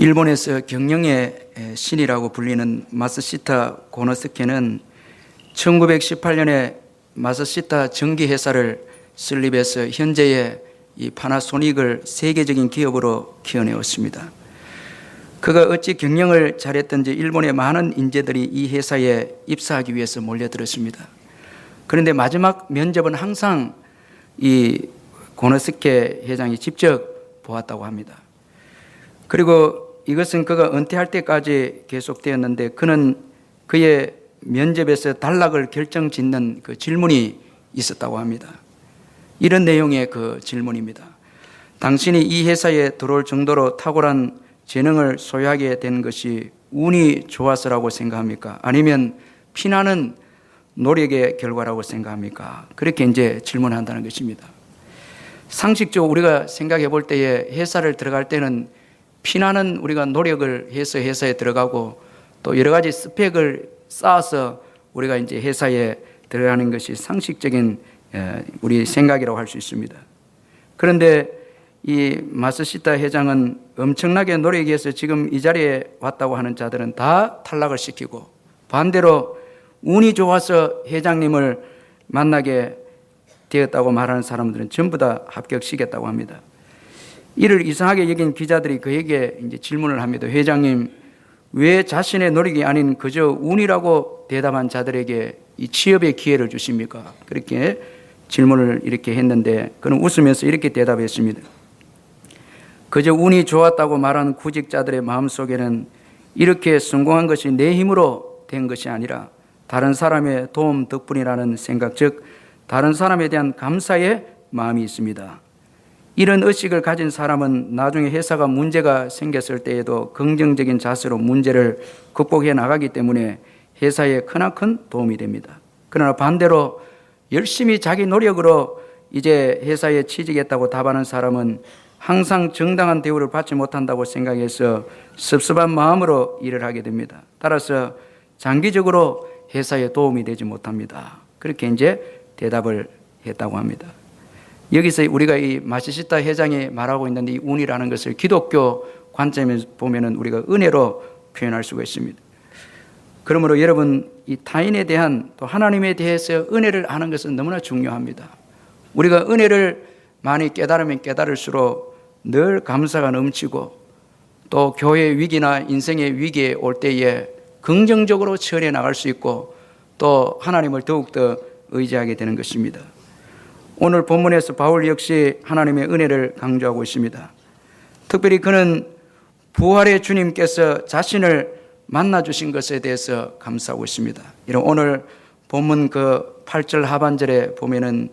일본에서 경영의 신이라고 불리는 마쓰시타 고노스케는 1918년에 마쓰시타 전기회사를 설립해서 현재의 이 파나소닉을 세계적인 기업으로 키워내었습니다. 그가 어찌 경영을 잘했던지 일본의 많은 인재들이 이 회사에 입사하기 위해서 몰려들었습니다. 그런데 마지막 면접은 항상 이 고노스케 회장이 직접 보았다고 합니다. 그리고 이것은 그가 은퇴할 때까지 계속되었는데 그는 그의 면접에서 단락을 결정짓는 그 질문이 있었다고 합니다. 이런 내용의 그 질문입니다. 당신이 이 회사에 들어올 정도로 탁월한 재능을 소유하게 된 것이 운이 좋아서라고 생각합니까? 아니면 피나는 노력의 결과라고 생각합니까? 그렇게 이제 질문한다는 것입니다. 상식적으로 우리가 생각해 볼 때에 회사를 들어갈 때는 피나는 우리가 노력을 해서 회사에 들어가고 또 여러 가지 스펙을 쌓아서 우리가 이제 회사에 들어가는 것이 상식적인 우리 생각이라고 할 수 있습니다. 그런데 이 마쓰시타 회장은 엄청나게 노력해서 지금 이 자리에 왔다고 하는 자들은 다 탈락을 시키고 반대로 운이 좋아서 회장님을 만나게 되었다고 말하는 사람들은 전부 다 합격시켰다고 합니다. 이를 이상하게 여긴 기자들이 그에게 이제 질문을 합니다. 회장님, 왜 자신의 노력이 아닌 그저 운이라고 대답한 자들에게 이 취업의 기회를 주십니까? 그렇게 질문을 이렇게 했는데 그는 웃으면서 이렇게 대답했습니다. 그저 운이 좋았다고 말하는 구직자들의 마음속에는 이렇게 성공한 것이 내 힘으로 된 것이 아니라 다른 사람의 도움 덕분이라는 생각, 즉 다른 사람에 대한 감사의 마음이 있습니다. 이런 의식을 가진 사람은 나중에 회사가 문제가 생겼을 때에도 긍정적인 자세로 문제를 극복해 나가기 때문에 회사에 크나큰 도움이 됩니다. 그러나 반대로 열심히 자기 노력으로 이제 회사에 취직했다고 답하는 사람은 항상 정당한 대우를 받지 못한다고 생각해서 섭섭한 마음으로 일을 하게 됩니다. 따라서 장기적으로 회사에 도움이 되지 못합니다. 그렇게 이제 대답을 했다고 합니다. 여기서 우리가 이 마쓰시타 회장이 말하고 있는 이 운이라는 것을 기독교 관점에서 보면은 우리가 은혜로 표현할 수가 있습니다. 그러므로 여러분 이 타인에 대한 또 하나님에 대해서 은혜를 아는 것은 너무나 중요합니다. 우리가 은혜를 많이 깨달으면 깨달을수록 늘 감사가 넘치고 또 교회의 위기나 인생의 위기에 올 때에 긍정적으로 처리해 나갈 수 있고 또 하나님을 더욱더 의지하게 되는 것입니다. 오늘 본문에서 바울 역시 하나님의 은혜를 강조하고 있습니다. 특별히 그는 부활의 주님께서 자신을 만나주신 것에 대해서 감사하고 있습니다. 이런 오늘 본문 그 8절 하반절에 보면은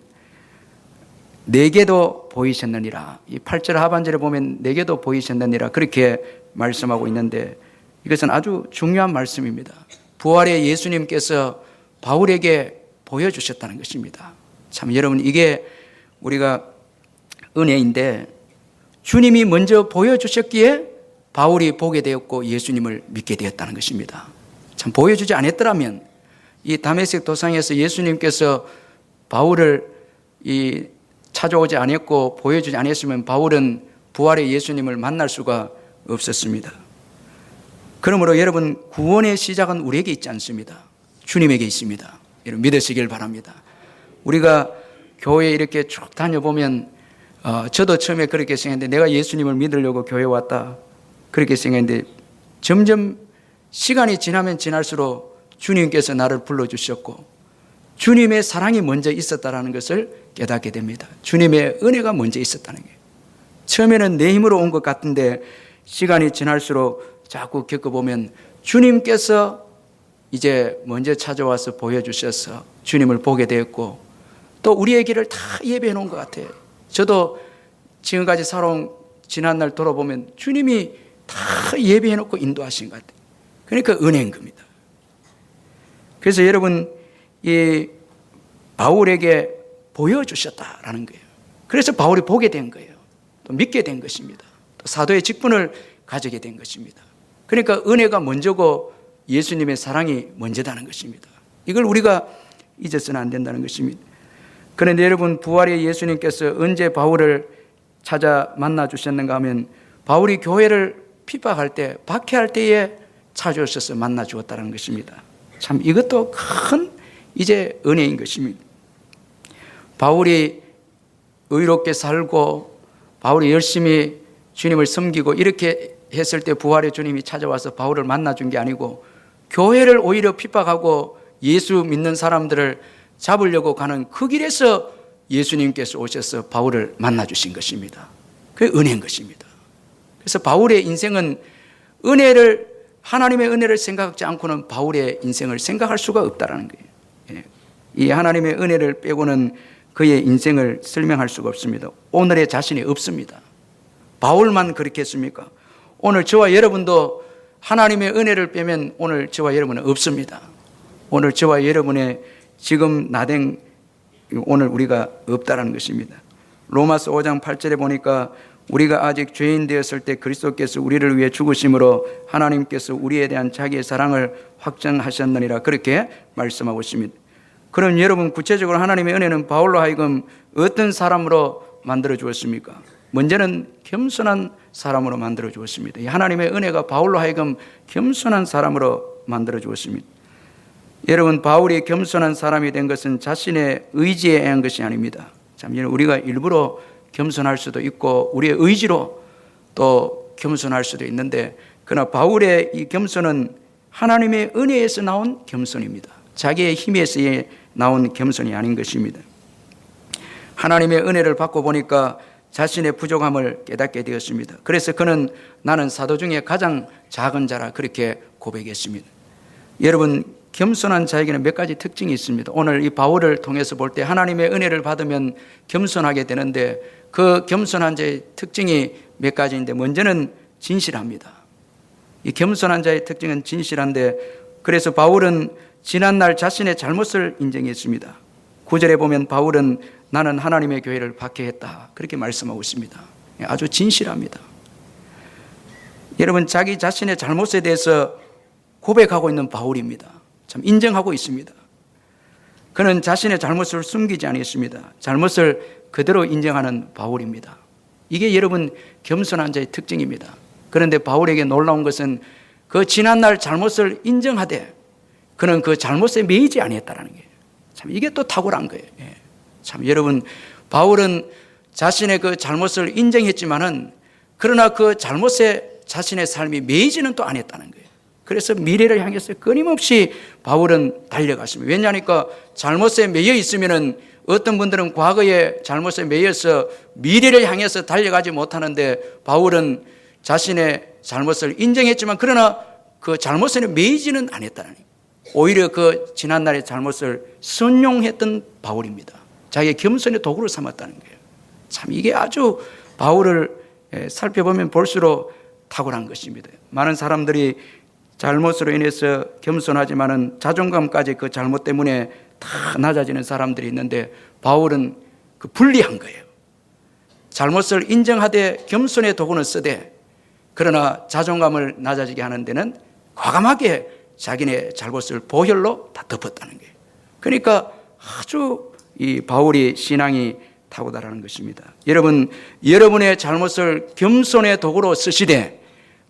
내게도 보이셨느니라. 이 8절 하반절에 보면 내게도 보이셨느니라 그렇게 말씀하고 있는데 이것은 아주 중요한 말씀입니다. 부활의 예수님께서 바울에게 보여주셨다는 것입니다. 참 여러분 이게 우리가 은혜인데 주님이 먼저 보여주셨기에 바울이 보게 되었고 예수님을 믿게 되었다는 것입니다. 참 보여주지 않았더라면 이 다메섹 도상에서 예수님께서 바울을 찾아오지 않았고 보여주지 않았으면 바울은 부활의 예수님을 만날 수가 없었습니다. 그러므로 여러분 구원의 시작은 우리에게 있지 않습니다. 주님에게 있습니다. 여러분 믿으시길 바랍니다. 우리가 교회에 이렇게 쭉 다녀보면 저도 처음에 그렇게 생각했는데 내가 예수님을 믿으려고 교회 왔다 그렇게 생각했는데 점점 시간이 지나면 지날수록 주님께서 나를 불러주셨고 주님의 사랑이 먼저 있었다는 것을 깨닫게 됩니다. 주님의 은혜가 먼저 있었다는 거예요. 처음에는 내 힘으로 온 것 같은데 시간이 지날수록 자꾸 겪어보면 주님께서 이제 먼저 찾아와서 보여주셔서 주님을 보게 되었고 또 우리의 길을 다 예배해 놓은 것 같아요. 저도 지금까지 살아온 지난날 돌아보면 주님이 다 예배해 놓고 인도하신 것 같아요. 그러니까 은혜인 겁니다. 그래서 여러분 이 바울에게 보여주셨다라는 거예요. 그래서 바울이 보게 된 거예요. 또 믿게 된 것입니다. 또 사도의 직분을 가지게 된 것입니다. 그러니까 은혜가 먼저고 예수님의 사랑이 먼저다는 것입니다. 이걸 우리가 잊어서는 안 된다는 것입니다. 그런데 여러분 부활의 예수님께서 언제 바울을 찾아 만나 주셨는가 하면 바울이 교회를 핍박할 때, 박해할 때에 찾아오셔서 만나 주었다는 것입니다. 참 이것도 큰 이제 은혜인 것입니다. 바울이 의롭게 살고 바울이 열심히 주님을 섬기고 이렇게 했을 때 부활의 주님이 찾아와서 바울을 만나준 게 아니고 교회를 오히려 핍박하고 예수 믿는 사람들을 잡으려고 가는 그 길에서 예수님께서 오셔서 바울을 만나주신 것입니다. 그게 은혜인 것입니다. 그래서 바울의 인생은 하나님의 은혜를 생각하지 않고는 바울의 인생을 생각할 수가 없다는 거예요. 이 하나님의 은혜를 빼고는 그의 인생을 설명할 수가 없습니다. 오늘의 자신이 없습니다. 바울만 그렇게 했습니까? 오늘 저와 여러분도 하나님의 은혜를 빼면 오늘 저와 여러분은 없습니다. 오늘 저와 여러분의 지금 나된 오늘 우리가 없다라는 것입니다. 로마서 5장 8절에 보니까 우리가 아직 죄인 되었을 때 그리스도께서 우리를 위해 죽으심으로 하나님께서 우리에 대한 자기의 사랑을 확정하셨느니라 그렇게 말씀하고 있습니다. 그럼 여러분 구체적으로 하나님의 은혜는 바울로 하여금 어떤 사람으로 만들어 주었습니까? 먼저는 겸손한 사람으로 만들어 주었습니다. 이 하나님의 은혜가 바울로 하여금 겸손한 사람으로 만들어 주었습니다. 여러분 바울이 겸손한 사람이 된 것은 자신의 의지에 의한 것이 아닙니다. 참 우리가 일부러 겸손할 수도 있고 우리의 의지로 또 겸손할 수도 있는데 그러나 바울의 이 겸손은 하나님의 은혜에서 나온 겸손입니다. 자기의 힘에서 나온 겸손이 아닌 것입니다. 하나님의 은혜를 받고 보니까 자신의 부족함을 깨닫게 되었습니다. 그래서 그는 나는 사도 중에 가장 작은 자라 그렇게 고백했습니다. 여러분 겸손한 자에게는 몇 가지 특징이 있습니다. 오늘 이 바울을 통해서 볼 때 하나님의 은혜를 받으면 겸손하게 되는데 그 겸손한 자의 특징이 몇 가지인데 먼저는 진실합니다. 이 겸손한 자의 특징은 진실한데 그래서 바울은 지난날 자신의 잘못을 인정했습니다. 9절에 보면 바울은 나는 하나님의 교회를 박해했다 그렇게 말씀하고 있습니다. 아주 진실합니다. 여러분 자기 자신의 잘못에 대해서 고백하고 있는 바울입니다. 참 인정하고 있습니다. 그는 자신의 잘못을 숨기지 않았습니다. 잘못을 그대로 인정하는 바울입니다. 이게 여러분 겸손한 자의 특징입니다. 그런데 바울에게 놀라운 것은 그 지난날 잘못을 인정하되 그는 그 잘못에 매이지 아니했다는 거예요. 참 이게 또 탁월한 거예요. 참 여러분 바울은 자신의 그 잘못을 인정했지만은 그러나 그 잘못에 자신의 삶이 매이지는 또 않았다는 거예요. 그래서 미래를 향해서 끊임없이 바울은 달려갔습니다. 왜냐하니까 잘못에 매여 있으면은 어떤 분들은 과거의 잘못에 매여서 미래를 향해서 달려가지 못하는데 바울은 자신의 잘못을 인정했지만 그러나 그 잘못에는 매이지는 않았다는 거예요. 오히려 그 지난날의 잘못을 순용했던 바울입니다. 자기의 겸손의 도구를 삼았다는 거예요. 참 이게 아주 바울을 살펴보면 볼수록 탁월한 것입니다. 많은 사람들이 잘못으로 인해서 겸손하지만은 자존감까지 그 잘못 때문에 다 낮아지는 사람들이 있는데 바울은 그 분리한 거예요. 잘못을 인정하되 겸손의 도구는 쓰되 그러나 자존감을 낮아지게 하는 데는 과감하게 자기네 잘못을 보혈로 다 덮었다는 거예요. 그러니까 아주 이 바울의 신앙이 탁월하다는 것입니다. 여러분, 여러분의 잘못을 겸손의 도구로 쓰시되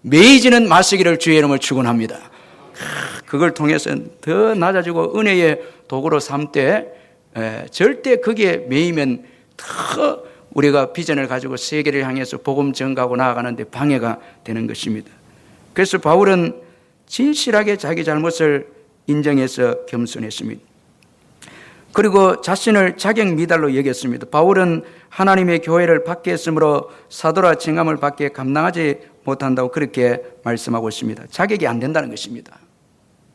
매이지는 마시기를 주의 이름을 축원합니다. 그걸 통해서 더 낮아지고 은혜의 도구로 삼되 절대 거기에 매이면 더 우리가 비전을 가지고 세계를 향해서 복음 전가하고 나아가는데 방해가 되는 것입니다. 그래서 바울은 진실하게 자기 잘못을 인정해서 겸손했습니다. 그리고 자신을 자격 미달로 여겼습니다. 바울은 하나님의 교회를 박해했으므로 사도라 칭함을 받기에 감당하지 못한다고 그렇게 말씀하고 있습니다. 자격이 안 된다는 것입니다.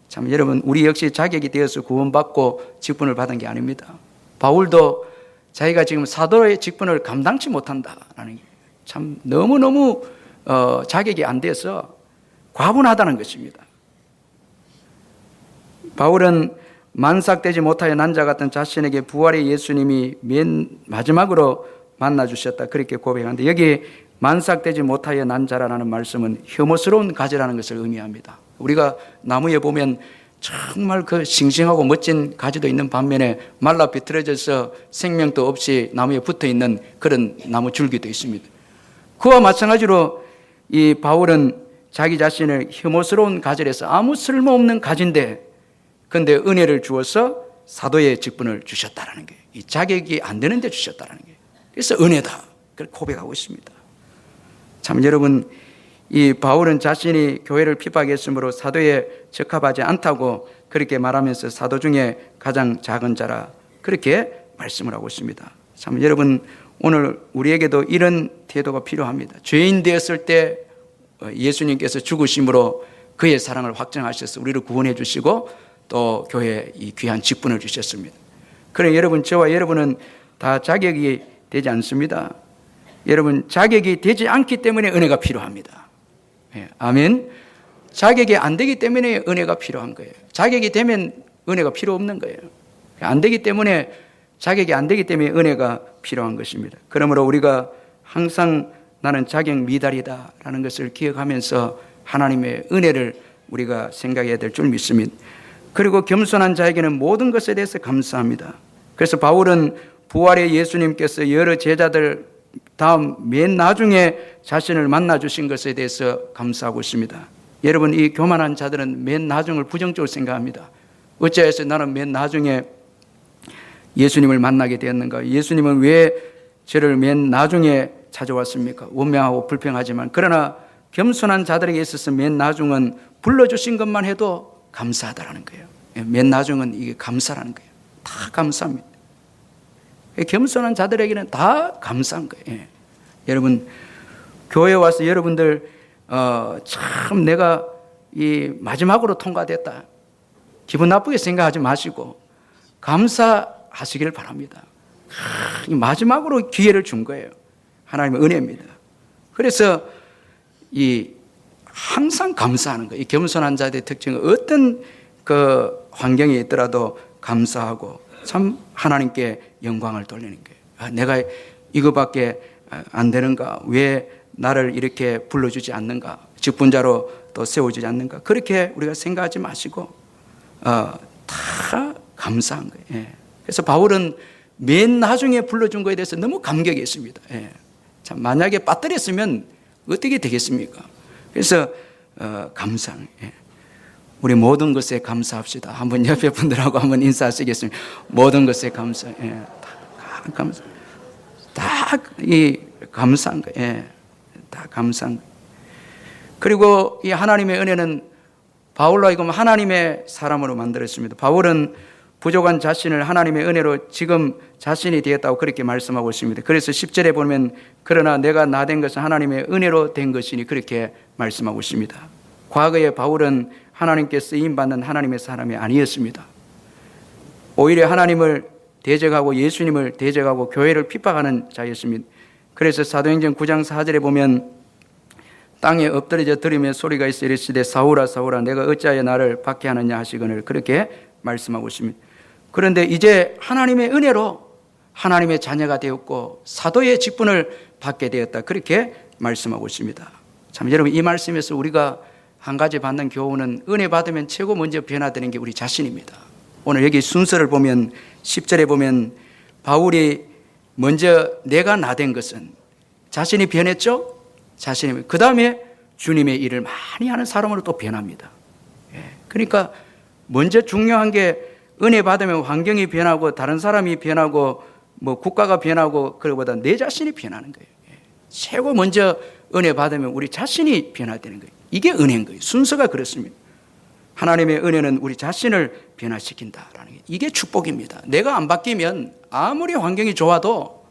참 여러분 우리 역시 자격이 되어서 구원받고 직분을 받은 게 아닙니다. 바울도 자기가 지금 사도의 직분을 감당치 못한다라는 게 참 너무너무 자격이 안 돼서 과분하다는 것입니다. 바울은 만삭되지 못하여 난 자 같은 자신에게 부활의 예수님이 맨 마지막으로 만나주셨다 그렇게 고백하는데 여기 만삭되지 못하여 난 자라는 말씀은 혐오스러운 가지라는 것을 의미합니다. 우리가 나무에 보면 정말 그 싱싱하고 멋진 가지도 있는 반면에 말라 비틀어져서 생명도 없이 나무에 붙어있는 그런 나무 줄기도 있습니다. 그와 마찬가지로 이 바울은 자기 자신을 혐오스러운 가지에서 아무 쓸모없는 가지인데 근데 은혜를 주어서 사도의 직분을 주셨다라는 거예요. 이 자격이 안 되는데 주셨다라는 거예요. 그래서 은혜다. 그렇게 고백하고 있습니다. 참 여러분, 이 바울은 자신이 교회를 핍박했으므로 사도에 적합하지 않다고 그렇게 말하면서 사도 중에 가장 작은 자라 그렇게 말씀을 하고 있습니다. 참 여러분, 오늘 우리에게도 이런 태도가 필요합니다. 죄인 되었을 때 예수님께서 죽으심으로 그의 사랑을 확증하셔서 우리를 구원해 주시고 또 교회에 이 귀한 직분을 주셨습니다. 그래 여러분, 저와 여러분은 다 자격이 되지 않습니다. 여러분, 자격이 되지 않기 때문에 은혜가 필요합니다. 아멘. 자격이 안 되기 때문에 은혜가 필요한 거예요. 자격이 되면 은혜가 필요 없는 거예요. 안 되기 때문에, 자격이 안 되기 때문에 은혜가 필요한 것입니다. 그러므로 우리가 항상 나는 자격 미달이다 라는 것을 기억하면서 하나님의 은혜를 우리가 생각해야 될 줄 믿습니다. 그리고 겸손한 자에게는 모든 것에 대해서 감사합니다. 그래서 바울은 부활의 예수님께서 여러 제자들 다음 맨 나중에 자신을 만나 주신 것에 대해서 감사하고 있습니다. 여러분, 이 교만한 자들은 맨 나중을 부정적으로 생각합니다. 어찌해서 나는 맨 나중에 예수님을 만나게 되었는가? 예수님은 왜 저를 맨 나중에 찾아왔습니까? 원망하고 불평하지만, 그러나 겸손한 자들에게 있어서 맨 나중은 불러주신 것만 해도 감사하다라는 거예요. 맨 나중은 이게 감사라는 거예요. 다 감사합니다. 겸손한 자들에게는 다 감사한 거예요. 여러분, 교회 와서 여러분들 참 내가 이 마지막으로 통과됐다, 기분 나쁘게 생각하지 마시고 감사하시길 바랍니다. 마지막으로 기회를 준 거예요. 하나님의 은혜입니다. 그래서 이 항상 감사하는 거예요. 이 겸손한 자들의 특징은 어떤 그 환경에 있더라도 감사하고 참 하나님께 영광을 돌리는 거예요. 내가 이거밖에 안 되는가? 왜 나를 이렇게 불러주지 않는가? 직분자로 또 세워주지 않는가? 그렇게 우리가 생각하지 마시고 다 감사한 거예요. 그래서 바울은 맨 나중에 불러준 거에 대해서 너무 감격이 있습니다. 참 만약에 빠뜨렸으면 어떻게 되겠습니까? 그래서 감사해요. 우리 모든 것에 감사합시다. 한번 옆에 분들하고 한번 인사하시겠습니다. 모든 것에 감사. 다 감사. 다 이 감사한 거예요. 다 감사한 거예요. 그리고 이 하나님의 은혜는 바울로 하여금 하나님의 사람으로 만들었습니다. 바울은 부족한 자신을 하나님의 은혜로 지금 자신이 되었다고 그렇게 말씀하고 있습니다. 그래서 10절에 보면 그러나 내가 나 된 것은 하나님의 은혜로 된 것이니 그렇게 말씀하고 있습니다. 과거에 바울은 하나님께 쓰임받는 하나님의 사람이 아니었습니다. 오히려 하나님을 대적하고 예수님을 대적하고 교회를 핍박하는 자였습니다. 그래서 사도행전 9장 4절에 보면 땅에 엎드려져 들으며 소리가 있어 이르시되 사울아 사울아 내가 어찌하여 나를 박해하느냐 하시거늘 그렇게 말씀하고 있습니다. 그런데 이제 하나님의 은혜로 하나님의 자녀가 되었고 사도의 직분을 받게 되었다 그렇게 말씀하고 있습니다. 참 여러분, 이 말씀에서 우리가 한 가지 받는 교훈은 은혜 받으면 최고 먼저 변화되는 게 우리 자신입니다. 오늘 여기 순서를 보면 10절에 보면 바울이 먼저 내가 나 된 것은 자신이 변했죠. 자신이 그 다음에 주님의 일을 많이 하는 사람으로 또 변합니다. 그러니까 먼저 중요한 게 은혜 받으면 환경이 변하고 다른 사람이 변하고 뭐 국가가 변하고 그거보다 내 자신이 변하는 거예요. 최고 먼저 은혜 받으면 우리 자신이 변화되는 거예요. 이게 은혜인 거예요. 순서가 그렇습니다. 하나님의 은혜는 우리 자신을 변화시킨다라는 게 이게 축복입니다. 내가 안 바뀌면 아무리 환경이 좋아도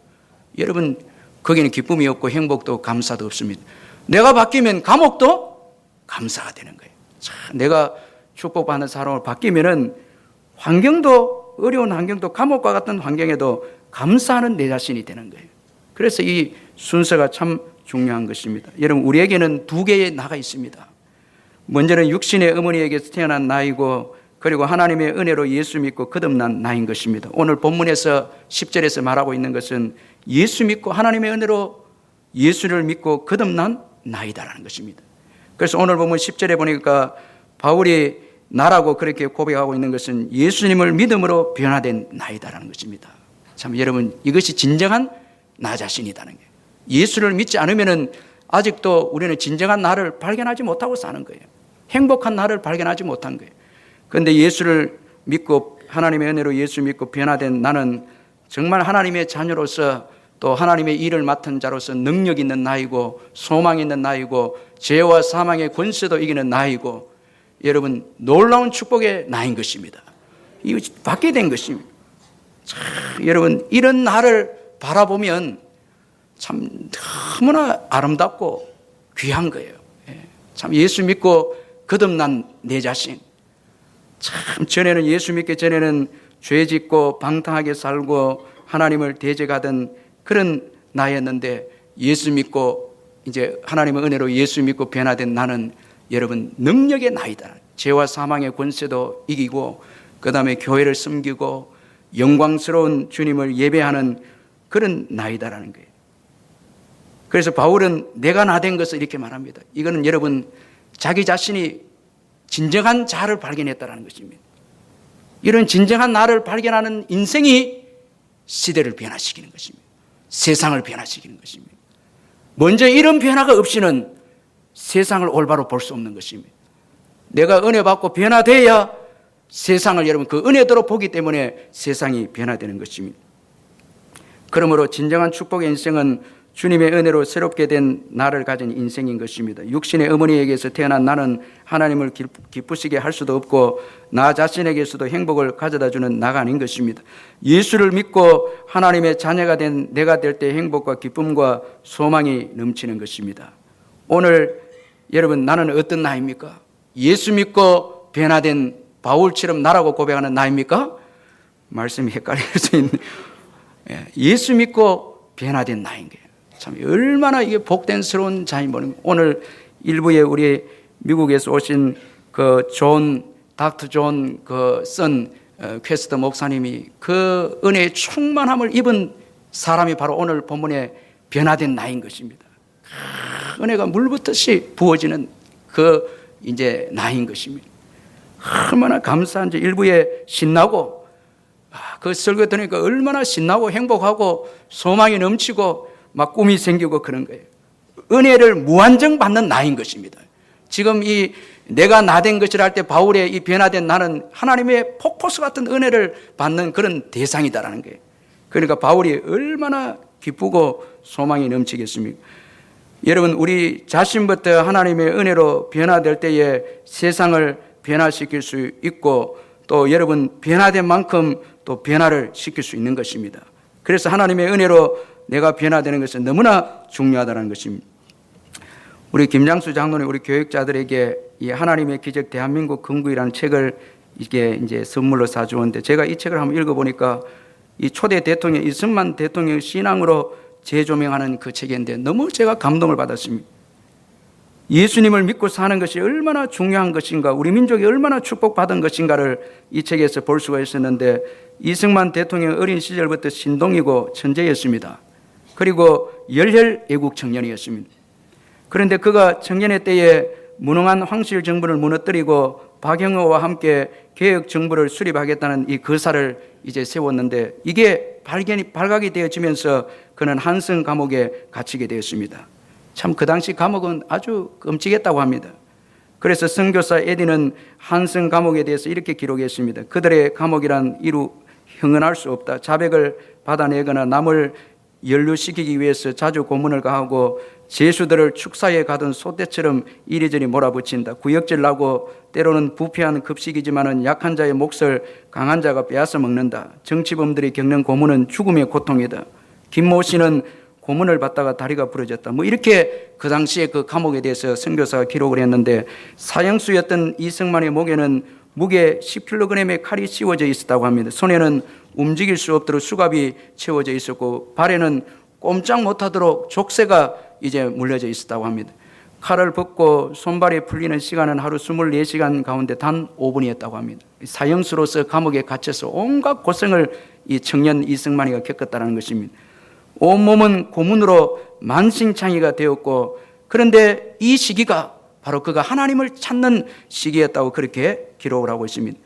여러분 거기는 기쁨이 없고 행복도 감사도 없습니다. 내가 바뀌면 감옥도 감사가 되는 거예요. 참, 내가 축복받는 사람으로 바뀌면은 환경도 어려운 환경도 감옥과 같은 환경에도 감사하는 내 자신이 되는 거예요. 그래서 이 순서가 참 중요한 것입니다. 여러분, 우리에게는 두 개의 나가 있습니다. 먼저는 육신의 어머니에게서 태어난 나이고 그리고 하나님의 은혜로 예수 믿고 거듭난 나인 것입니다. 오늘 본문에서 10절에서 말하고 있는 것은 예수 믿고 하나님의 은혜로 예수를 믿고 거듭난 나이다라는 것입니다. 그래서 오늘 보면 10절에 보니까 바울이 나라고 그렇게 고백하고 있는 것은 예수님을 믿음으로 변화된 나이다라는 것입니다. 참 여러분, 이것이 진정한 나 자신이라는 거예요. 예수를 믿지 않으면은 아직도 우리는 진정한 나를 발견하지 못하고 사는 거예요. 행복한 나를 발견하지 못한 거예요. 그런데 예수를 믿고 하나님의 은혜로 예수 믿고 변화된 나는 정말 하나님의 자녀로서 또 하나님의 일을 맡은 자로서 능력 있는 나이고 소망 있는 나이고 죄와 사망의 권세도 이기는 나이고 여러분 놀라운 축복의 나인 것입니다. 이거 받게 된 것입니다. 참, 여러분 이런 나를 바라보면 참 너무나 아름답고 귀한 거예요. 참 예수 믿고 거듭난 내 자신. 참 전에는 예수 믿기 전에는 죄 짓고 방탕하게 살고 하나님을 대적하던 그런 나였는데 예수 믿고 이제 하나님의 은혜로 예수 믿고 변화된 나는 여러분 능력의 나이다. 죄와 사망의 권세도 이기고 그 다음에 교회를 섬기고 영광스러운 주님을 예배하는 그런 나이다라는 거예요. 그래서 바울은 내가 나 된 것을 이렇게 말합니다. 이거는 여러분 자기 자신이 진정한 자를 발견했다는 것입니다. 이런 진정한 나를 발견하는 인생이 시대를 변화시키는 것입니다. 세상을 변화시키는 것입니다. 먼저 이런 변화가 없이는 세상을 올바로 볼 수 없는 것입니다. 내가 은혜 받고 변화돼야 세상을 여러분 그 은혜대로 보기 때문에 세상이 변화되는 것입니다. 그러므로 진정한 축복의 인생은 주님의 은혜로 새롭게 된 나를 가진 인생인 것입니다. 육신의 어머니에게서 태어난 나는 하나님을 기쁘시게 할 수도 없고 나 자신에게서도 행복을 가져다주는 나가 아닌 것입니다. 예수를 믿고 하나님의 자녀가 된 내가 될 때 행복과 기쁨과 소망이 넘치는 것입니다. 오늘 여러분 나는 어떤 나입니까? 예수 믿고 변화된 바울처럼 나라고 고백하는 나입니까? 말씀이 헷갈릴 수 있는 예수 믿고 변화된 나인 거예요. 참 얼마나 이게 복된스러운 자인 모릅니다. 오늘 일부에 우리 미국에서 오신 그 닥터 존 선 퀘스터 목사님이 그 은혜의 충만함을 입은 사람이 바로 오늘 본문에 변화된 나인 것입니다. 은혜가 물붓듯이 부어지는 그 이제 나인 것입니다. 얼마나 감사한지 일부에 신나고 그 설교 들으니까 얼마나 신나고 행복하고 소망이 넘치고 막 꿈이 생기고 그런 거예요. 은혜를 무한정 받는 나인 것입니다. 지금 이 내가 나 된 것이라 할 때 바울의 이 변화된 나는 하나님의 폭포수 같은 은혜를 받는 그런 대상이다라는 거예요. 그러니까 바울이 얼마나 기쁘고 소망이 넘치겠습니까? 여러분 우리 자신부터 하나님의 은혜로 변화될 때에 세상을 변화시킬 수 있고 또 여러분 변화된 만큼 또 변화를 시킬 수 있는 것입니다. 그래서 하나님의 은혜로 내가 변화되는 것은 너무나 중요하다는 것입니다. 우리 김장수 장로님 우리 교육자들에게 이 하나님의 기적 대한민국 근구이라는 책을 이게 이제 선물로 사주었는데 제가 이 책을 한번 읽어보니까 이 초대 대통령 이승만 대통령 신앙으로 재조명하는 그 책인데 너무 제가 감동을 받았습니다. 예수님을 믿고 사는 것이 얼마나 중요한 것인가, 우리 민족이 얼마나 축복받은 것인가를 이 책에서 볼 수가 있었는데 이승만 대통령 어린 시절부터 신동이고 천재였습니다. 그리고 열혈 애국 청년이었습니다. 그런데 그가 청년의 때에 무능한 황실 정부를 무너뜨리고 박영호와 함께 개혁 정부를 수립하겠다는 이 거사를 이제 세웠는데 이게 발각이 되어지면서 그는 한성 감옥에 갇히게 되었습니다. 참 그 당시 감옥은 아주 끔찍했다고 합니다. 그래서 선교사 에디는 한성 감옥에 대해서 이렇게 기록했습니다. 그들의 감옥이란 이루 형언할 수 없다. 자백을 받아내거나 남을 연루시키기 위해서 자주 고문을 가하고 죄수들을 축사에 가던 소떼처럼 이리저리 몰아붙인다. 구역질 나고 때로는 부패한 급식이지만은 약한 자의 몫을 강한 자가 빼앗아 먹는다. 정치범들이 겪는 고문은 죽음의 고통이다. 김모 씨는 고문을 받다가 다리가 부러졌다. 뭐 이렇게 그 당시에 그 감옥에 대해서 선교사가 기록을 했는데 사형수였던 이승만의 목에는 무게 10kg의 칼이 씌워져 있었다고 합니다. 손에는 움직일 수 없도록 수갑이 채워져 있었고 발에는 꼼짝 못하도록 족쇄가 이제 물려져 있었다고 합니다. 칼을 벗고 손발이 풀리는 시간은 하루 24시간 가운데 단 5분이었다고 합니다. 사형수로서 감옥에 갇혀서 온갖 고생을 이 청년 이승만이가 겪었다는 것입니다. 온몸은 고문으로 만신창이가 되었고 그런데 이 시기가 바로 그가 하나님을 찾는 시기였다고 그렇게 기록을 하고 있습니다.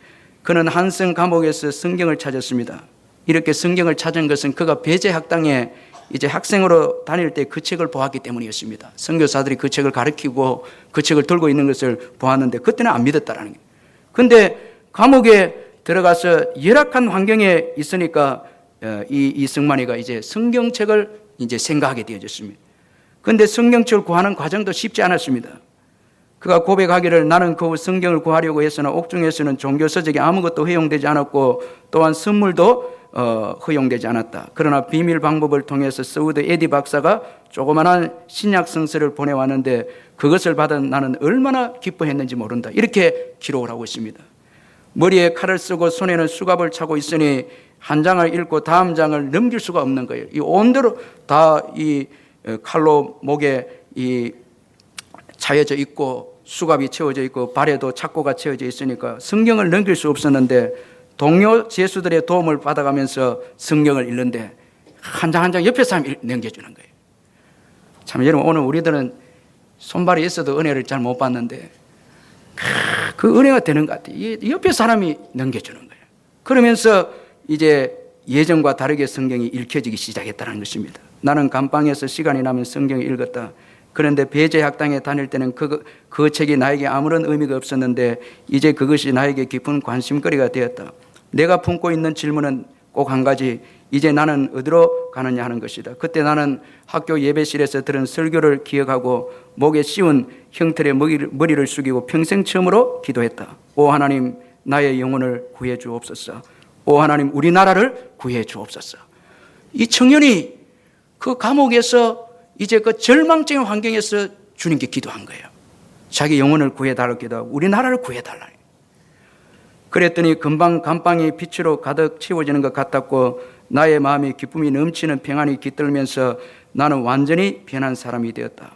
그는 한성 감옥에서 성경을 찾았습니다. 이렇게 성경을 찾은 것은 그가 배제학당에 이제 학생으로 다닐 때 그 책을 보았기 때문이었습니다. 선교사들이 그 책을 가르치고 그 책을 들고 있는 것을 보았는데 그때는 안 믿었다라는 거예요. 그런데 감옥에 들어가서 열악한 환경에 있으니까 이 승만이가 이제 성경책을 이제 생각하게 되어졌습니다. 그런데 성경책을 구하는 과정도 쉽지 않았습니다. 그가 고백하기를 나는 그 성경을 구하려고 했으나 옥중에서는 종교서적이 아무것도 허용되지 않았고 또한 선물도 허용되지 않았다. 그러나 비밀 방법을 통해서 서우드 에디 박사가 조그만한 신약 성서를 보내왔는데 그것을 받은 나는 얼마나 기뻐했는지 모른다. 이렇게 기록을 하고 있습니다. 머리에 칼을 쓰고 손에는 수갑을 차고 있으니 한 장을 읽고 다음 장을 넘길 수가 없는 거예요. 이 온대로 다 이 칼로 목에 이 차여져 있고 수갑이 채워져 있고 발에도 착고가 채워져 있으니까 성경을 넘길 수 없었는데 동료 제수들의 도움을 받아가면서 성경을 읽는데 한 장 한 장 옆에 사람이 넘겨주는 거예요. 참 여러분, 오늘 우리들은 손발이 있어도 은혜를 잘 못 받는데 그 은혜가 되는 것 같아요. 옆에 사람이 넘겨주는 거예요. 그러면서 이제 예전과 다르게 성경이 읽혀지기 시작했다는 것입니다. 나는 감방에서 시간이 나면 성경을 읽었다. 그런데 배제학당에 다닐 때는 그 책이 나에게 아무런 의미가 없었는데 이제 그것이 나에게 깊은 관심거리가 되었다. 내가 품고 있는 질문은 꼭 한 가지, 이제 나는 어디로 가느냐 하는 것이다. 그때 나는 학교 예배실에서 들은 설교를 기억하고 목에 씌운 형틀에 머리를 숙이고 평생 처음으로 기도했다. 오 하나님, 나의 영혼을 구해 주옵소서. 오 하나님, 우리나라를 구해 주옵소서. 이 청년이 그 감옥에서 이제 그 절망적인 환경에서 주님께 기도한 거예요. 자기 영혼을 구해달라고 기도하고 우리나라를 구해달라. 그랬더니 금방 감방이 빛으로 가득 채워지는 것 같았고 나의 마음이 기쁨이 넘치는 평안이 깃들면서 나는 완전히 변한 사람이 되었다.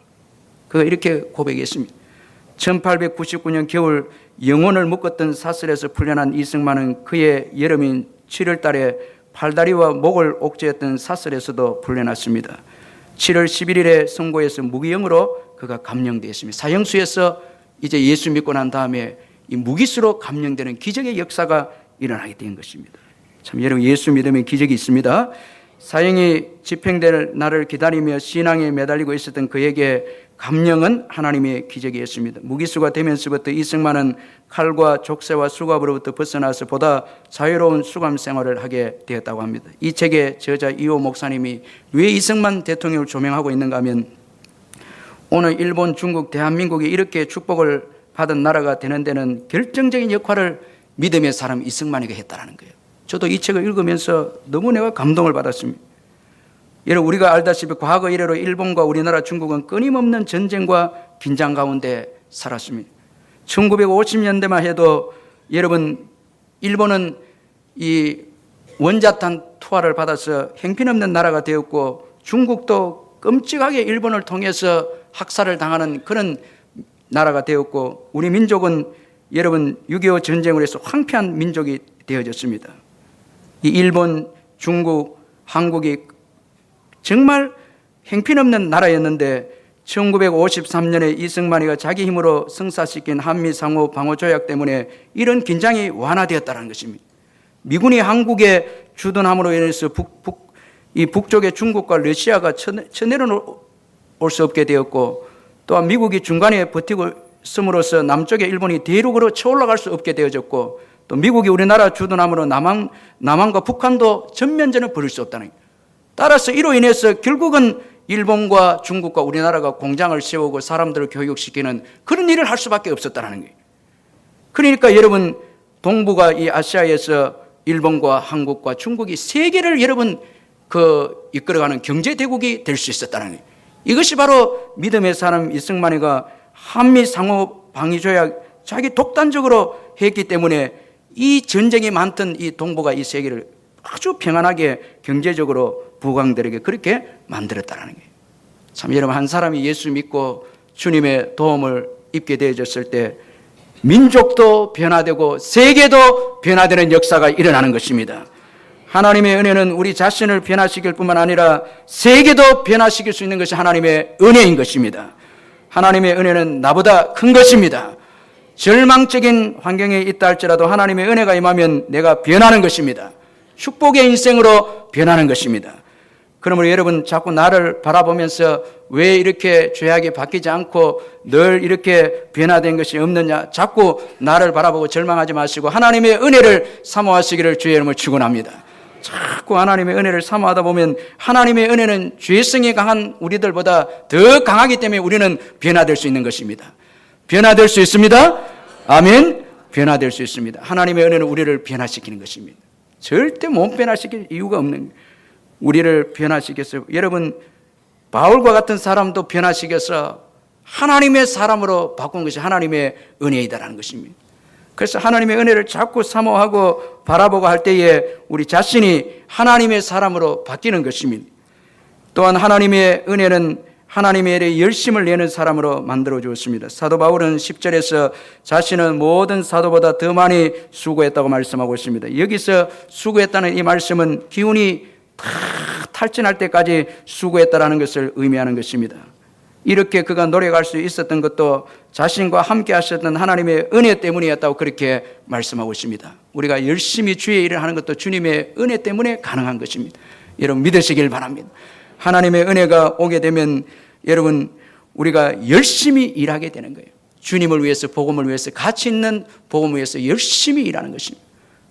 그가 이렇게 고백했습니다. 1899년 겨울 영혼을 묶었던 사슬에서 풀려난 이승만은 그의 여름인 7월 달에 팔다리와 목을 옥죄했던 사슬에서도 풀려났습니다. 7월 11일에 선고에서 무기형으로 그가 감형되었습니다. 사형수에서 이제 예수 믿고 난 다음에 이 무기수로 감형되는 기적의 역사가 일어나게 된 것입니다. 참 여러분, 예수 믿음의 기적이 있습니다. 사형이 집행될 날을 기다리며 신앙에 매달리고 있었던 그에게 감형은 하나님의 기적이었습니다. 무기수가 되면서부터 이승만은 칼과 족쇄와 수갑으로부터 벗어나서 보다 자유로운 수감 생활을 하게 되었다고 합니다. 이 책의 저자 이호 목사님이 왜 이승만 대통령을 조명하고 있는가 하면 오늘 일본, 중국, 대한민국이 이렇게 축복을 받은 나라가 되는 데는 결정적인 역할을 믿음의 사람 이승만이가 했다는 거예요. 저도 이 책을 읽으면서 너무 내가 감동을 받았습니다. 여러분, 우리가 알다시피 과거 이래로 일본과 우리나라, 중국은 끊임없는 전쟁과 긴장 가운데 살았습니다. 1950년대만 해도 여러분, 일본은 이 원자탄 투하를 받아서 형편없는 나라가 되었고 중국도 끔찍하게 일본을 통해서 학살을 당하는 그런 나라가 되었고 우리 민족은 여러분 6.25 전쟁으로 해서 황폐한 민족이 되어졌습니다. 이 일본, 중국, 한국이 정말 형편없는 나라였는데 1953년에 이승만이가 자기 힘으로 성사시킨 한미 상호 방호 조약 때문에 이런 긴장이 완화되었다는 것입니다. 미군이 한국에 주둔함으로 인해서 북쪽의 중국과 러시아가 쳐내려올 수 없게 되었고 또한 미국이 중간에 버티고 있음으로써 남쪽의 일본이 대륙으로 쳐올라갈 수 없게 되어졌고 또 미국이 우리나라 주둔함으로 남한과 북한도 전면전을 벌일 수 없다는 거예요. 따라서 이로 인해서 결국은 일본과 중국과 우리나라가 공장을 세우고 사람들을 교육시키는 그런 일을 할 수밖에 없었다는 거예요. 그러니까 여러분 동북아 이 아시아에서 일본과 한국과 중국이 세계를 여러분 이끌어가는 경제대국이 될 수 있었다는 거예요. 이것이 바로 믿음의 사람 이승만이가 한미 상호 방위조약 자기 독단적으로 했기 때문에 이 전쟁이 많던 이 동북아 이 세계를 아주 평안하게 경제적으로 부강들에게 그렇게 만들었다는 거예요. 참 여러분, 한 사람이 예수 믿고 주님의 도움을 입게 되어졌을 때 민족도 변화되고 세계도 변화되는 역사가 일어나는 것입니다. 하나님의 은혜는 우리 자신을 변화시킬 뿐만 아니라 세계도 변화시킬 수 있는 것이 하나님의 은혜인 것입니다. 하나님의 은혜는 나보다 큰 것입니다. 절망적인 환경에 있다 할지라도 하나님의 은혜가 임하면 내가 변하는 것입니다. 축복의 인생으로 변하는 것입니다. 그러므로 여러분 자꾸 나를 바라보면서 왜 이렇게 죄악이 바뀌지 않고 늘 이렇게 변화된 것이 없느냐, 자꾸 나를 바라보고 절망하지 마시고 하나님의 은혜를 사모하시기를 주의 이름으로 축원합니다. 자꾸 하나님의 은혜를 사모하다 보면 하나님의 은혜는 죄성이 강한 우리들보다 더 강하기 때문에 우리는 변화될 수 있는 것입니다. 변화될 수 있습니다. 아멘. 변화될 수 있습니다. 하나님의 은혜는 우리를 변화시키는 것입니다. 절대 못 변화시킬 이유가 없는 거예요. 우리를 변화시켰어요. 여러분, 바울과 같은 사람도 변화시켜서 하나님의 사람으로 바꾼 것이 하나님의 은혜이다라는 것입니다. 그래서 하나님의 은혜를 자꾸 사모하고 바라보고 할 때에 우리 자신이 하나님의 사람으로 바뀌는 것입니다. 또한 하나님의 은혜는 하나님의 일에 열심을 내는 사람으로 만들어 주었습니다. 사도 바울은 10절에서 자신은 모든 사도보다 더 많이 수고했다고 말씀하고 있습니다. 여기서 수고했다는 이 말씀은 기운이 다 탈진할 때까지 수고했다라는 것을 의미하는 것입니다. 이렇게 그가 노력할 수 있었던 것도 자신과 함께 하셨던 하나님의 은혜 때문이었다고 그렇게 말씀하고 있습니다. 우리가 열심히 주의 일을 하는 것도 주님의 은혜 때문에 가능한 것입니다. 여러분 믿으시길 바랍니다. 하나님의 은혜가 오게 되면 여러분 우리가 열심히 일하게 되는 거예요. 주님을 위해서, 복음을 위해서, 가치 있는 복음을 위해서 열심히 일하는 것입니다.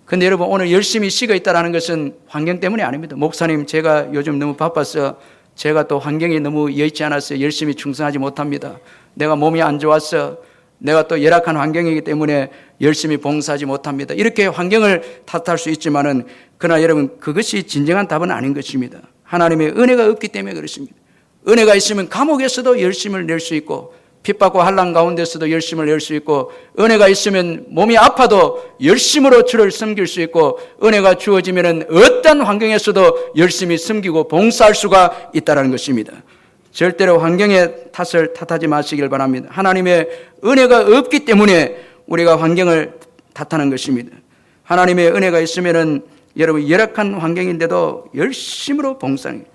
그런데 여러분 오늘 열심히 쉬고 있다는 것은 환경 때문이 아닙니다. 목사님, 제가 요즘 너무 바빠서 제가 또 환경이 너무 여의치 않아서 열심히 충성하지 못합니다. 내가 몸이 안 좋아서, 내가 또 열악한 환경이기 때문에 열심히 봉사하지 못합니다. 이렇게 환경을 탓할 수 있지만은 그러나 여러분 그것이 진정한 답은 아닌 것입니다. 하나님의 은혜가 없기 때문에 그렇습니다. 은혜가 있으면 감옥에서도 열심을 낼 수 있고 핍받고 환난 가운데서도 열심을 낼 수 있고, 은혜가 있으면 몸이 아파도 열심으로 주를 섬길 수 있고, 은혜가 주어지면 어떤 환경에서도 열심히 섬기고 봉사할 수가 있다는 것입니다. 절대로 환경의 탓을 탓하지 마시길 바랍니다. 하나님의 은혜가 없기 때문에 우리가 환경을 탓하는 것입니다. 하나님의 은혜가 있으면 여러분 열악한 환경인데도 열심으로 봉사하는,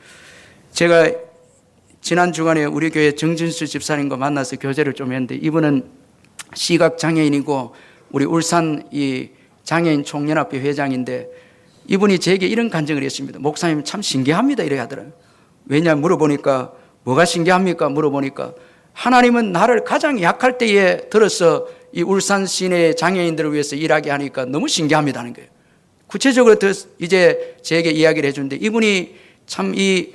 제가 지난 주간에 우리 교회 정진수 집사님과 만나서 교제를 좀 했는데, 이분은 시각장애인이고 우리 울산 이 장애인 총연합회 회장인데, 이분이 제게 이런 간증을 했습니다. 목사님 참 신기합니다 이래 하더라고요. 왜냐 물어보니까, 뭐가 신기합니까 물어보니까, 하나님은 나를 가장 약할 때에 들어서 이 울산 시내 장애인들을 위해서 일하게 하니까 너무 신기합니다는 거예요. 구체적으로 이제 제게 이야기를 해주는데, 이분이 참 이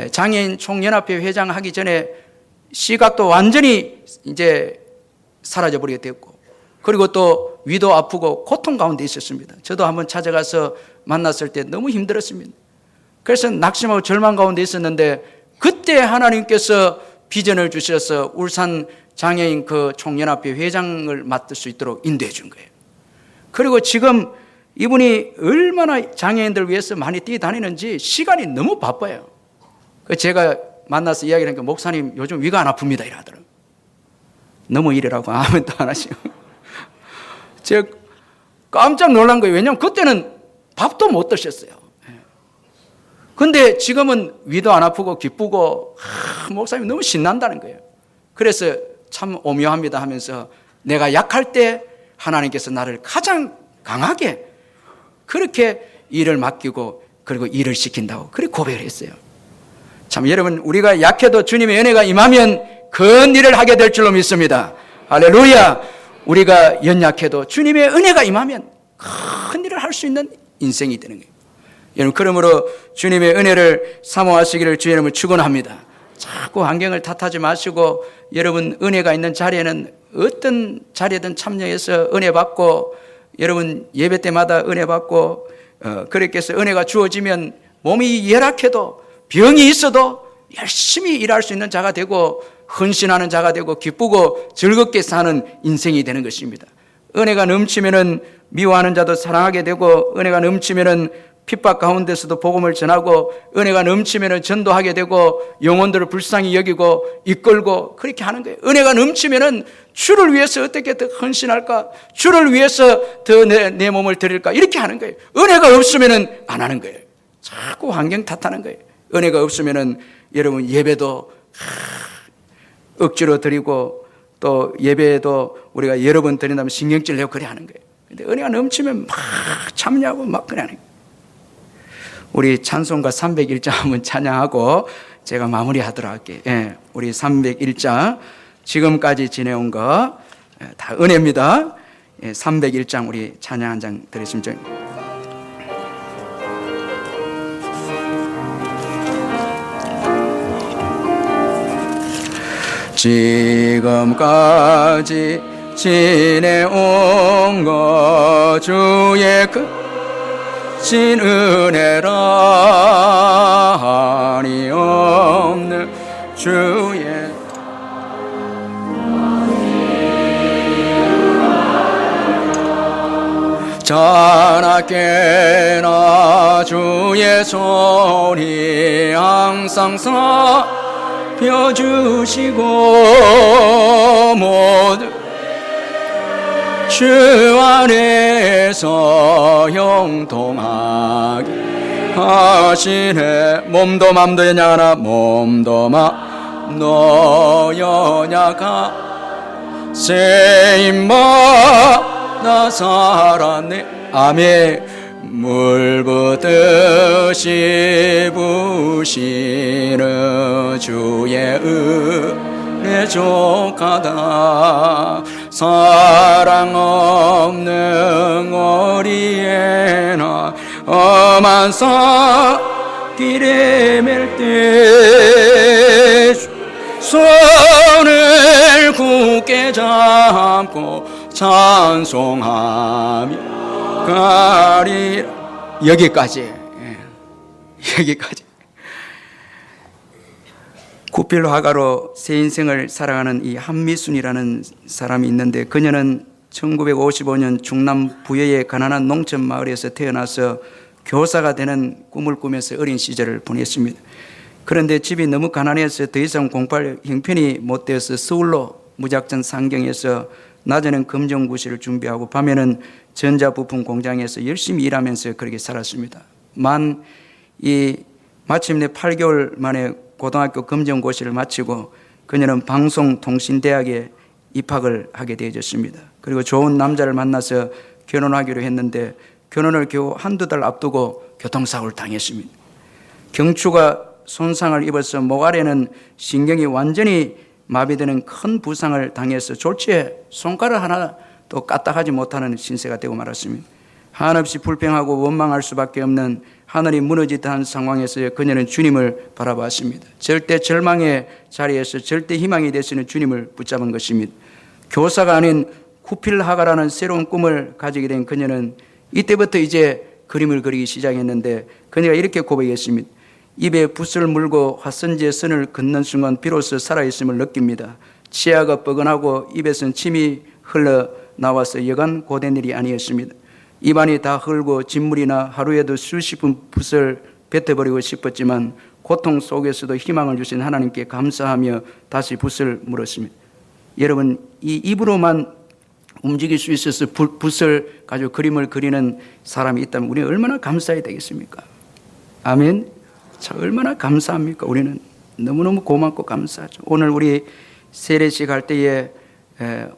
장애인 총연합회 회장 하기 전에 시각도 완전히 이제 사라져버리게 됐고, 그리고 또 위도 아프고 고통 가운데 있었습니다. 저도 한번 찾아가서 만났을 때 너무 힘들었습니다. 그래서 낙심하고 절망 가운데 있었는데, 그때 하나님께서 비전을 주셔서 울산 장애인 그 총연합회 회장을 맡을 수 있도록 인도해 준 거예요. 그리고 지금 이분이 얼마나 장애인들 위해서 많이 뛰어다니는지 시간이 너무 바빠요. 제가 만나서 이야기를 하니까, 목사님 요즘 위가 안 아픕니다 이러더라고요. 너무 이래라고 아무도 안 하시고. 제가 깜짝 놀란 거예요. 왜냐하면 그때는 밥도 못 드셨어요. 근데 지금은 위도 안 아프고 기쁘고, 목사님 너무 신난다는 거예요. 그래서 참 오묘합니다 하면서, 내가 약할 때 하나님께서 나를 가장 강하게 그렇게 일을 맡기고 그리고 일을 시킨다고 그렇게 고백을 했어요. 참 여러분, 우리가 약해도 주님의 은혜가 임하면 큰 일을 하게 될 줄로 믿습니다. 할렐루야. 우리가 연약해도 주님의 은혜가 임하면 큰 일을 할 수 있는 인생이 되는 거예요. 여러분, 그러므로 주님의 은혜를 사모하시기를 주의 이름으로 축원합니다. 자꾸 환경을 탓하지 마시고, 여러분 은혜가 있는 자리에는 어떤 자리에든 참여해서 은혜 받고, 여러분 예배 때마다 은혜 받고, 그렇게 해서 은혜가 주어지면 몸이 열악해도 병이 있어도 열심히 일할 수 있는 자가 되고, 헌신하는 자가 되고, 기쁘고 즐겁게 사는 인생이 되는 것입니다. 은혜가 넘치면은 미워하는 자도 사랑하게 되고, 은혜가 넘치면은 핍박 가운데서도 복음을 전하고, 은혜가 넘치면은 전도하게 되고, 영혼들을 불쌍히 여기고 이끌고 그렇게 하는 거예요. 은혜가 넘치면은 주를 위해서 어떻게 더 헌신할까, 주를 위해서 더 내 몸을 드릴까, 이렇게 하는 거예요. 은혜가 없으면은 안 하는 거예요. 자꾸 환경 탓하는 거예요. 은혜가 없으면은 여러분 예배도 억지로 드리고, 또 예배도 우리가 여러 번 드린다면 신경질 내고 그래 하는 거예요. 근데 은혜가 넘치면 막 참여하고 막 그래 하는 거예요. 우리 찬송가 301장 한번 찬양하고 제가 마무리하도록 할게요. 예, 우리 301장 지금까지 지내온 거 다 은혜입니다. 예, 301장 우리 찬양 한 장 드리시면 좋겠습니다. 지금까지 지내온 것 주의 진 은혜라 한이 없는 주의 자나깨나 주의 손이 항상 살펴주시고 모두 주 안에서 형통하게 하시네. 몸도 맘도 연약하나 몸도 맘도 연약하 세임마다 살았네. 아멘. 물붓듯이 부시는 주의 은혜 족하다. 사랑 없는 어리에나 험한 길에 맬 때 손을 굳게 잡고 찬송하며 가리. 여기까지. 여기까지. 구필 화가로 새 인생을 살아가는 이 한미순이라는 사람이 있는데, 그녀는 1955년 충남 부여의 가난한 농촌 마을에서 태어나서 교사가 되는 꿈을 꾸면서 어린 시절을 보냈습니다. 그런데 집이 너무 가난해서 더 이상 공부할 형편이 못 되어서 서울로 무작정 상경해서 낮에는 검정고시를 준비하고 밤에는 전자부품 공장에서 열심히 일하면서 그렇게 살았습니다. 마침내 8개월 만에 고등학교 검정고시를 마치고 그녀는 방송통신대학에 입학을 하게 되어졌습니다. 그리고 좋은 남자를 만나서 결혼하기로 했는데 결혼을 겨우 한두 달 앞두고 교통사고를 당했습니다. 경추가 손상을 입어서 목 아래는 신경이 완전히 마비되는 큰 부상을 당해서 졸지에 손가락 하나도 까딱하지 못하는 신세가 되고 말았습니다. 한없이 불평하고 원망할 수밖에 없는 하늘이 무너지듯한 상황에서 그녀는 주님을 바라봤습니다. 절대 절망의 자리에서 절대 희망이 되시는 주님을 붙잡은 것입니다. 교사가 아닌 구필화가라는 새로운 꿈을 가지게 된 그녀는 이때부터 이제 그림을 그리기 시작했는데 그녀가 이렇게 고백했습니다. 입에 붓을 물고 화선지에 선을 긋는 순간 비로소 살아있음을 느낍니다. 치아가 뻐근하고 입에선 침이 흘러나와서 여간 고된 일이 아니었습니다. 입안이 다 흘고 진물이나 하루에도 수십 분 붓을 뱉어버리고 싶었지만 고통 속에서도 희망을 주신 하나님께 감사하며 다시 붓을 물었습니다. 여러분, 이 입으로만 움직일 수 있어서 붓을 가지고 그림을 그리는 사람이 있다면 우리는 얼마나 감사해야 되겠습니까? 아멘. 참 얼마나 감사합니까? 우리는 너무너무 고맙고 감사하죠. 오늘 우리 세례식 할 때에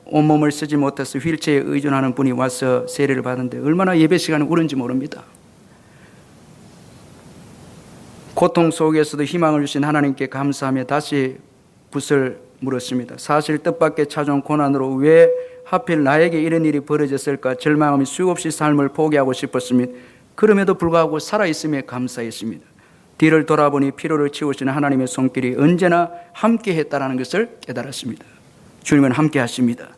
온몸을 쓰지 못해서 휠체어에 의존하는 분이 와서 세례를 받는데 얼마나 예배 시간에 울은지 모릅니다. 고통 속에서도 희망을 주신 하나님께 감사하며 다시 붓을 물었습니다. 사실 뜻밖의 찾아온 고난으로 왜 하필 나에게 이런 일이 벌어졌을까 절망하며 수없이 삶을 포기하고 싶었습니다. 그럼에도 불구하고 살아있음에 감사했습니다. 뒤를 돌아보니 피로를 치우시는 하나님의 손길이 언제나 함께 했다는 것을 깨달았습니다. 주님은 함께 하십니다.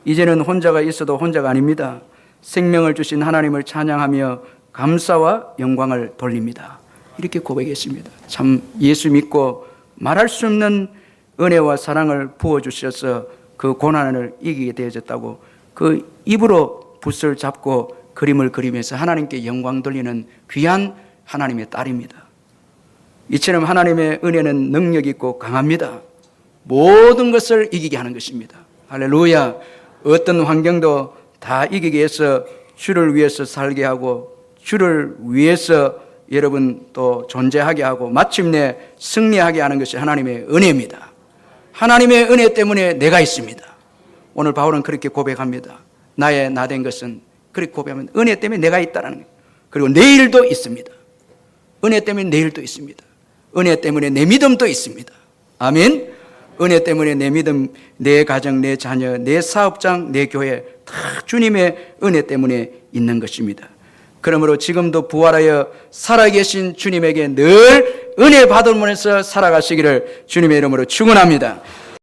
이제는 혼자가 있어도 혼자가 아닙니다. 생명을 주신 하나님을 찬양하며 감사와 영광을 돌립니다. 이렇게 고백했습니다. 참 예수 믿고 말할 수 없는 은혜와 사랑을 부어주셔서 그 고난을 이기게 되어졌다고 그 입으로 붓을 잡고 그림을 그리면서 하나님께 영광 돌리는 귀한 하나님의 딸입니다. 이처럼 하나님의 은혜는 능력 있고 강합니다. 모든 것을 이기게 하는 것입니다. 할렐루야. 어떤 환경도 다 이기게 해서 주를 위해서 살게 하고 주를 위해서 여러분 또 존재하게 하고 마침내 승리하게 하는 것이 하나님의 은혜입니다. 하나님의 은혜 때문에 내가 있습니다. 오늘 바울은 그렇게 고백합니다. 나의 나 된 것은 그렇게 고백하면 은혜 때문에 내가 있다는 거예요. 그리고 내일도 있습니다. 은혜 때문에 내일도 있습니다. 은혜 때문에 내 믿음도 있습니다. 아멘. 은혜 때문에 내 믿음, 내 가정, 내 자녀, 내 사업장, 내 교회 다 주님의 은혜 때문에 있는 것입니다. 그러므로 지금도 부활하여 살아계신 주님에게 늘 은혜 받으면서 살아가시기를 주님의 이름으로 축원합니다.